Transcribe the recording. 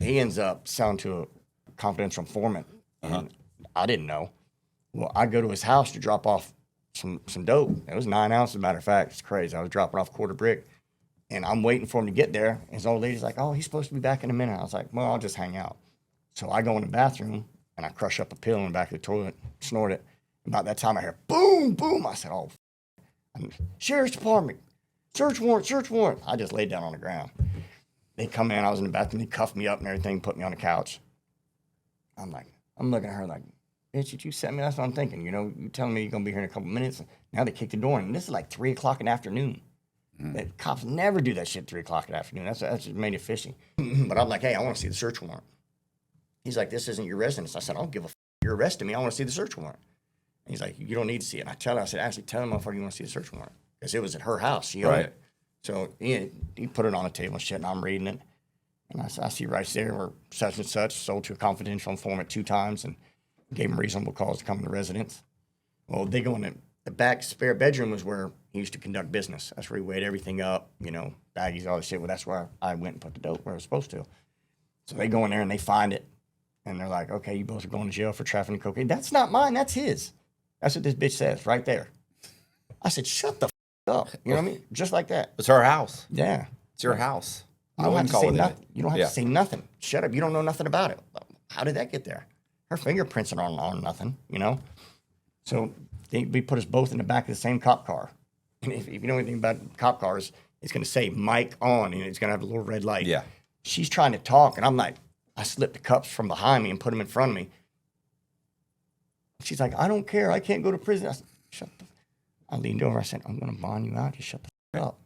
he ends up selling to a confidential informant, and I didn't know. Well, I go to his house to drop off some dope. It was 9 ounces, as a matter of fact. It's crazy. I was dropping off quarter brick, and I'm waiting for him to get there. And his old lady's like, "Oh, he's supposed to be back in a minute." I was like, "Well, I'll just hang out." So I go in the bathroom, and I crush up a pill in the back of the toilet, snort it. About that time, I hear boom, boom. I said, "Oh, Sheriff's Department, search warrant, search warrant." I just laid down on the ground. They come in, I was in the bathroom, they cuffed me up and everything, put me on the couch. I'm looking at her like, "Bitch, did you set me?" That's what I'm thinking. You know, you telling me you're going to be here in a couple minutes. Now they kicked the door in. And this is like 3 o'clock in the afternoon. The cops never do that shit 3 o'clock in the afternoon. That's just made it fishy. But I'm like, "Hey, I want to see the search warrant." He's like, "This isn't your residence." I said, "I don't give a f. You're arresting me. I want to see the search warrant." And he's like, "You don't need to see it." And I said, "Actually, tell him motherfucker you want to see the search warrant." Because it was at her house. She owned it. So he put it on the table and shit, and I'm reading it. And I see right there where such and such sold to a confidential informant 2 times and gave him reasonable cause to come to the residence. Well, they go in the back spare bedroom was where he used to conduct business. That's where he weighed everything up, you know, baggies, all this shit. Well, that's where I went and put the dope where I was supposed to. So they go in there and they find it. And they're like, "Okay, you both are going to jail for trafficking cocaine." "That's not mine. That's his." That's what this bitch says right there. I said, "Shut the f up." You know what I mean? Just like that. It's her house. Yeah. It's your house. You don't have to say nothing. You don't have to say nothing. Shut up. You don't know nothing about it. How did that get there? Her fingerprints are on nothing, you know? So we put us both in the back of the same cop car. And if you know anything about cop cars, it's going to say "mic on," and it's going to have a little red light. Yeah. She's trying to talk, and I'm like, I slipped the cups from behind me and put them in front of me. She's like, "I don't care. I can't go to prison." I said, "Shut the." I leaned over. I said, "I'm going to bond you out. Just shut the f up."